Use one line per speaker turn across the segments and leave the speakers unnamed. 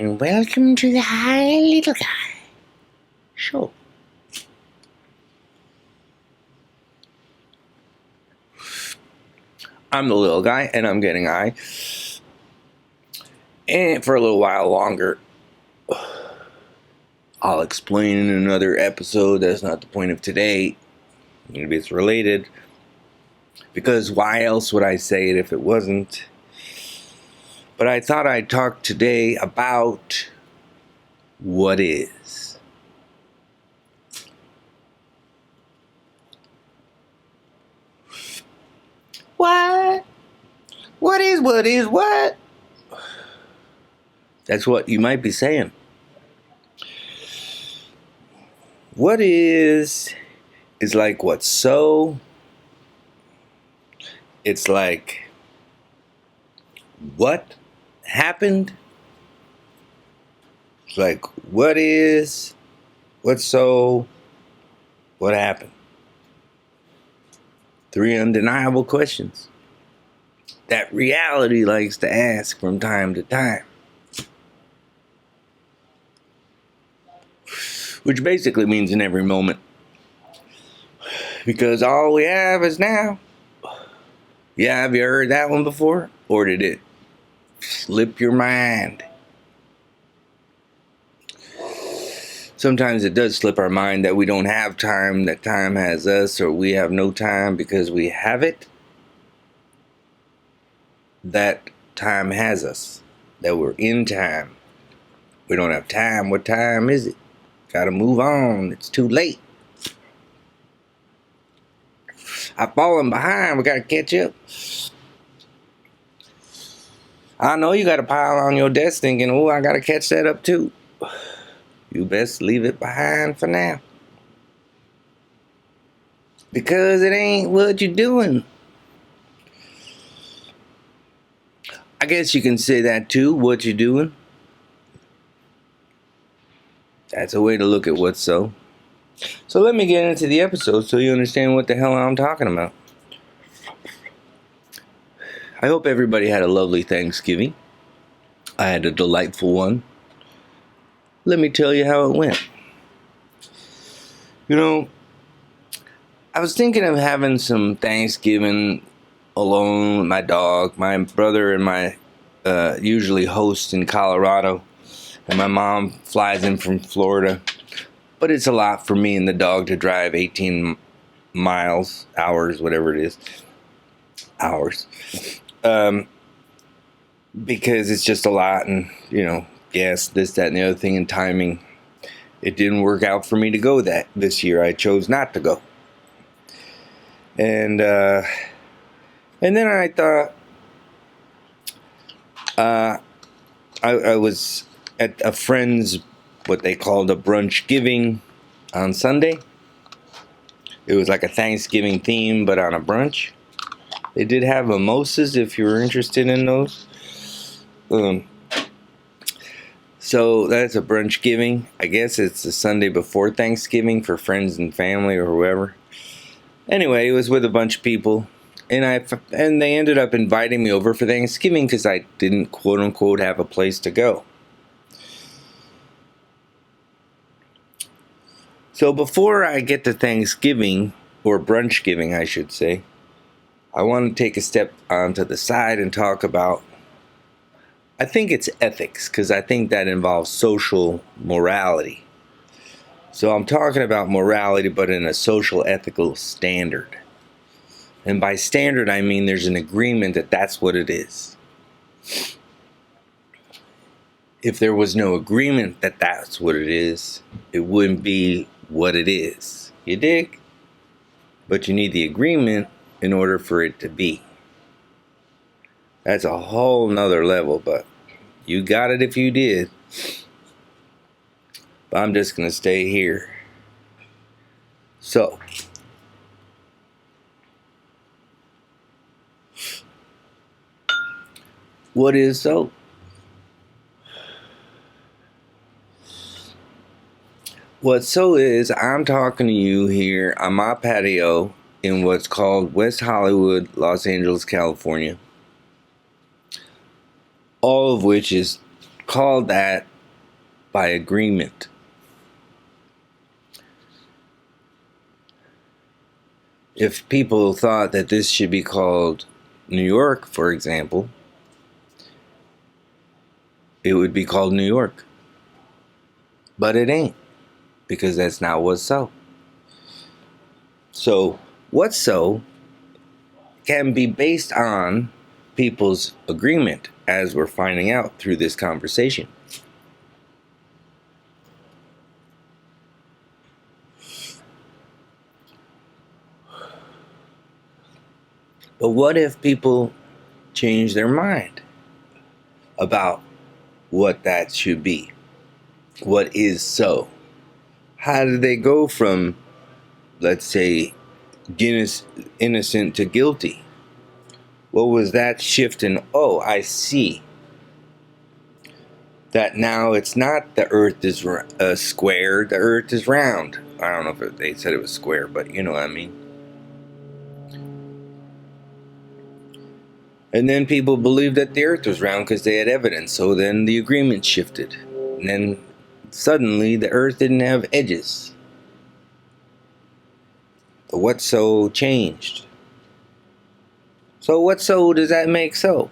and welcome to the Hi Little Guy show. I'm the little guy, and I'm getting high. And for a little while longer. I'll explain in another episode. That's not the point of today. Maybe it's related. Because why else would I say it if it wasn't? But I thought I'd talk today about what is. What? What is what? That's what you might be saying. What is like what's so. It's like what happened. It's like what's so, what happened? 3 undeniable questions that reality likes to ask from time to time. Which basically means in every moment. Because all we have is now. Yeah, have you heard that one before? Or did it slip your mind? Sometimes it does slip our mind that we don't have time, that time has us, or we have no time because we have it. That time has us, that we're in time. We don't have time. What time is it? Gotta move on. It's too late. I've fallen behind. We gotta catch up. I know you got a pile on your desk thinking, oh, I gotta catch that up too. You best leave it behind for now. Because it ain't what you're doing. I guess you can say that too, what you're doing. That's a way to look at what's so. So let me get into the episode so you understand what the hell I'm talking about. I hope everybody had a lovely Thanksgiving. I had a delightful one. Let me tell you how it went. You know, I was thinking of having some Thanksgiving alone with my dog. My brother and my usually host in Colorado. And my mom flies in from Florida. But it's a lot for me and the dog to drive 18 miles, hours, whatever it is. Hours. Because it's just a lot and, gas, this, that, and the other thing, and timing. It didn't work out for me to go this year. I chose not to go. And then I thought, I was at a friend's, what they called a brunch giving on Sunday. It was like a Thanksgiving theme, but on a brunch. They did have mimosas if you were interested in those. So that's a brunch giving. I guess it's the Sunday before Thanksgiving for friends and family or whoever. Anyway, it was with a bunch of people. And they ended up inviting me over for Thanksgiving because I didn't, quote unquote, have a place to go. So before I get to Thanksgiving, or brunch giving, I should say, I want to take a step onto the side and talk about, I think it's ethics, because I think that involves social morality. So I'm talking about morality, but in a social ethical standard. And by standard, I mean there's an agreement that that's what it is. If there was no agreement that that's what it is, it wouldn't be what it is. You dig? But you need the agreement in order for it to be. That's a whole nother level, but you got it if you did. But I'm just going to stay here. So, what is so? What so is, I'm talking to you here on my patio in what's called West Hollywood, Los Angeles, California. All of which is called that by agreement. If people thought that this should be called New York, for example, it would be called New York. But it ain't, because that's not what's so. So, what's so can be based on people's agreement, as we're finding out through this conversation. But what if people change their mind about what that should be? What is so? How do they go from, let's say, innocent to guilty? What was that shift in, oh, I see that now it's not the earth is square, the earth is round. I don't know if they said it was square, but you know what I mean. And then people believed that the earth was round because they had evidence. So then the agreement shifted. And then suddenly the earth didn't have edges. But what so changed? So what so does that make so?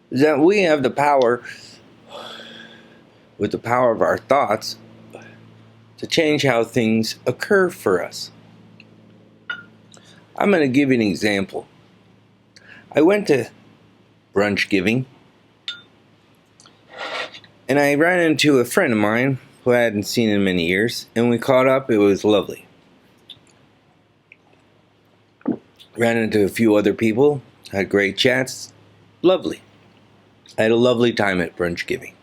Is that we have the power, with the power of our thoughts, to change how things occur for us. I'm going to give you an example. I went to brunch giving, and I ran into a friend of mine who I hadn't seen in many years, and we caught up. It was lovely. Ran into a few other people, had great chats. Lovely. I had a lovely time at brunch giving.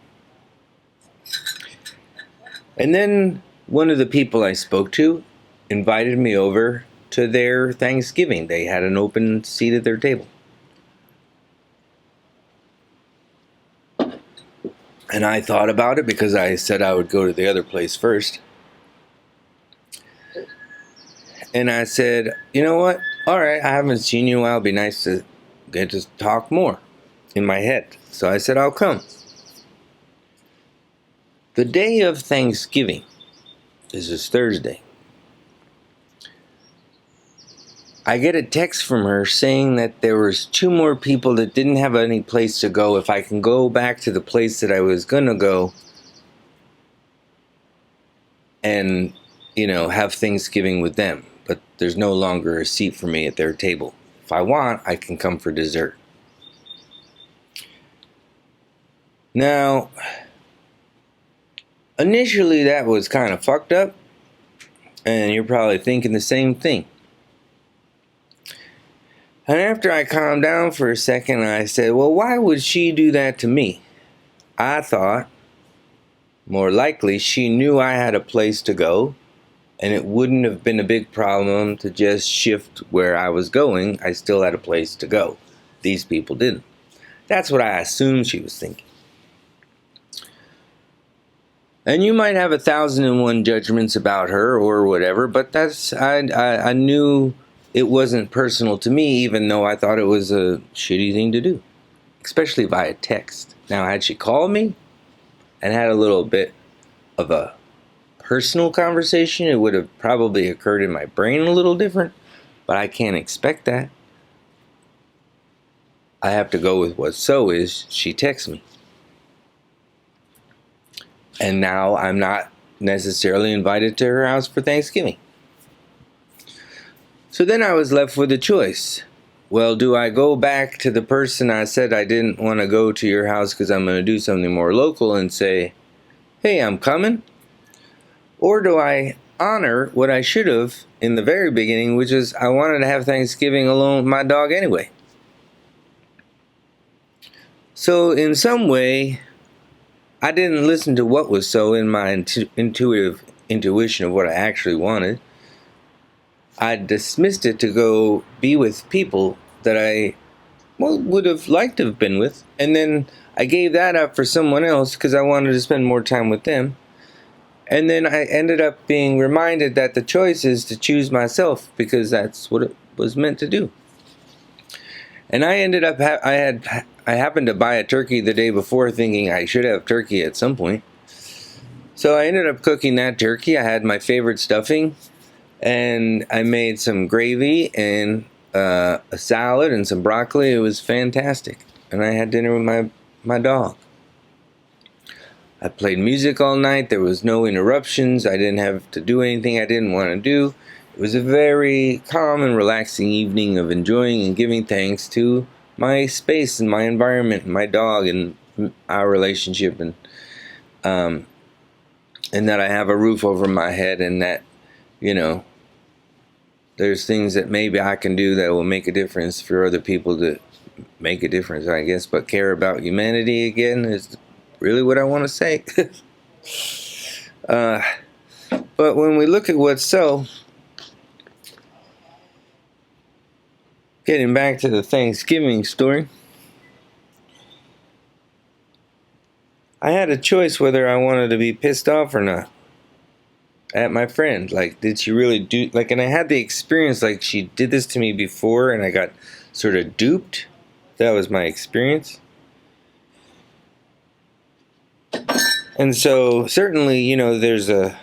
And then one of the people I spoke to invited me over to their Thanksgiving. They had an open seat at their table. And I thought about it because I said I would go to the other place first. And I said, you know what? All right, I haven't seen you in a while. It'd be nice to get to talk more in my head. So I said, I'll come. The day of Thanksgiving, this is Thursday, I get a text from her saying that there was 2 more people that didn't have any place to go. If I can go back to the place that I was going to go and, have Thanksgiving with them. But there's no longer a seat for me at their table. If I want, I can come for dessert. Now, initially that was kind of fucked up, and you're probably thinking the same thing. And after I calmed down for a second, I said, well, why would she do that to me? I thought, more likely, she knew I had a place to go, and it wouldn't have been a big problem to just shift where I was going. I still had a place to go. These people didn't. That's what I assumed she was thinking. And you might have 1,001 judgments about her or whatever, but I knew it wasn't personal to me, even though I thought it was a shitty thing to do, especially via text. Now, had she called me and had a little bit of a personal conversation, it would have probably occurred in my brain a little different, but I can't expect that. I have to go with what so is. She texts me. And now I'm not necessarily invited to her house for Thanksgiving. So then I was left with a choice. Well, do I go back to the person I said I didn't want to go to your house because I'm going to do something more local and say, hey, I'm coming? Or do I honor what I should have in the very beginning, which is I wanted to have Thanksgiving alone with my dog anyway. So in some way, I didn't listen to what was so in my intuition of what I actually wanted. I dismissed it to go be with people that I would have liked to have been with. And then I gave that up for someone else because I wanted to spend more time with them. And then I ended up being reminded that the choice is to choose myself because that's what it was meant to do. And I ended up, I happened to buy a turkey the day before thinking I should have turkey at some point. So I ended up cooking that turkey. I had my favorite stuffing, and I made some gravy and a salad and some broccoli. It was fantastic. And I had dinner with my dog. I played music all night. There was no interruptions. I didn't have to do anything I didn't want to do. It was a very calm and relaxing evening of enjoying and giving thanks to my space and my environment and my dog and our relationship, and that I have a roof over my head, and that, you know, there's things that maybe I can do that will make a difference for other people to make a difference, I guess. But care about humanity again is really what I want to say. But when we look at what's so, getting back to the Thanksgiving story, I had a choice whether I wanted to be pissed off or not at my friend. Like, did she really do, like, and I had the experience, like, she did this to me before and I got sort of duped. That was my experience. And so certainly, you know, there's a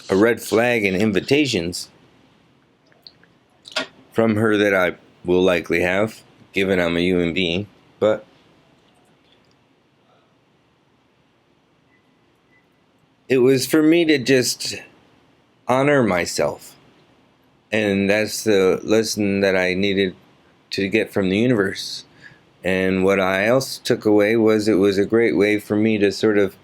red flag in invitations from her that I will likely have, given I'm a human being. But it was for me to just honor myself. And that's the lesson that I needed to get from the universe. And what I else took away was it was a great way for me to sort of,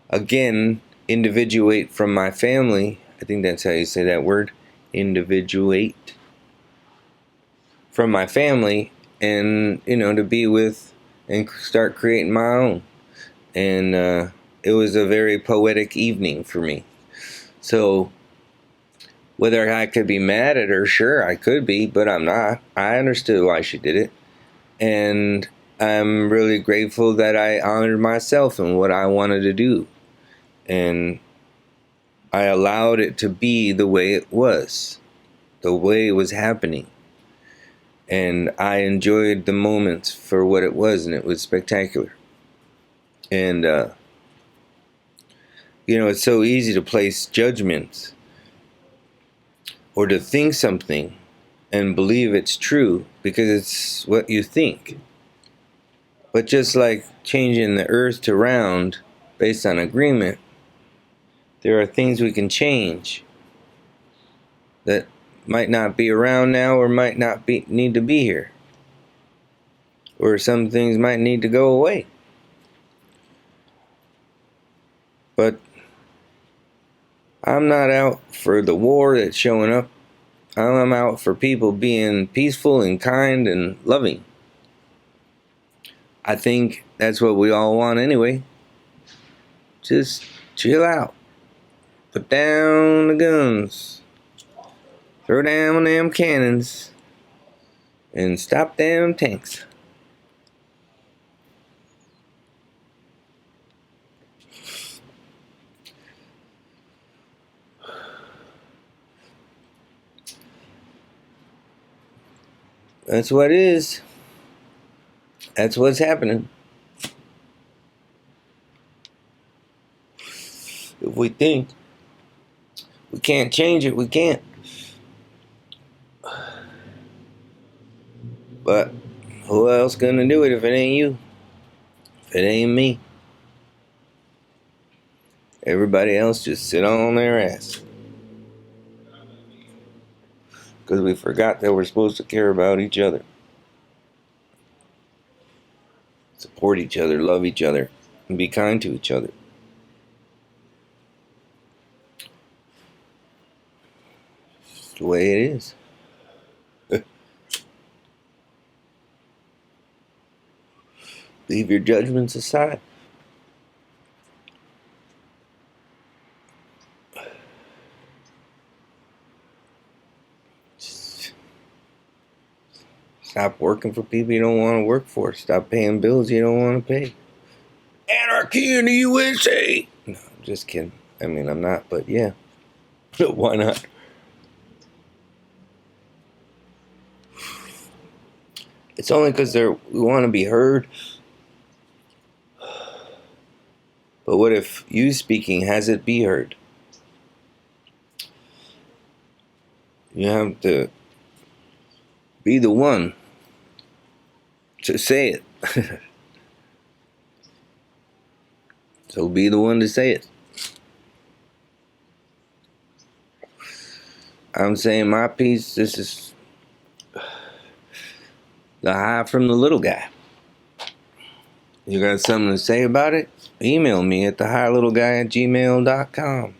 again, individuate from my family. I think that's how you say that word, individuate from my family, and, you know, to be with and start creating my own. And it was a very poetic evening for me. So whether I could be mad at her, sure, I could be, but I'm not. I understood why she did it. And I'm really grateful that I honored myself and what I wanted to do. And I allowed it to be the way it was, the way it was happening. And I enjoyed the moments for what it was, and it was spectacular. And, you know, it's so easy to place judgments or to think something and believe it's true because it's what you think. But just like changing the earth to round based on agreement, there are things we can change that might not be around now or might not need to be here. Or some things might need to go away. But I'm not out for the war that's showing up. I'm out for people being peaceful and kind and loving. I think that's what we all want anyway. Just chill out. Put down the guns. Throw down them cannons. And stop them tanks. That's what it is. That's what's happening. If we think we can't change it, we can't. But who else gonna do it if it ain't you? If it ain't me? Everybody else just sit on their ass. Because we forgot that we're supposed to care about each other. Support each other, love each other, and be kind to each other. It's the way it is. Leave your judgments aside. Stop working for people you don't want to work for. Stop paying bills you don't want to pay. Anarchy in the USA! No, I'm just kidding. I mean, I'm not, but yeah. Why not? It's only because we want to be heard. But what if you speaking has it be heard? You have to be the one to say it. So be the one to say it. I'm saying my piece. This is the high from the little guy. You got something to say about it? Email me at thehighlittleguy@gmail.com.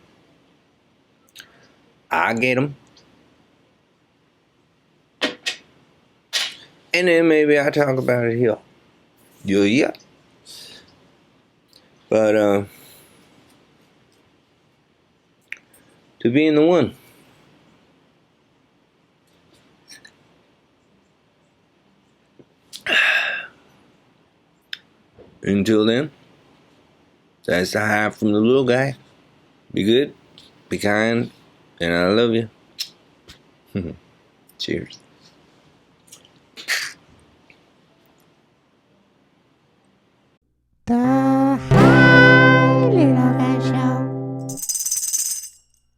I get them. And then maybe I talk about it here. Yeah. But to be in the one. Until then, that's the high from the little guy. Be good, be kind, and I love you. Cheers.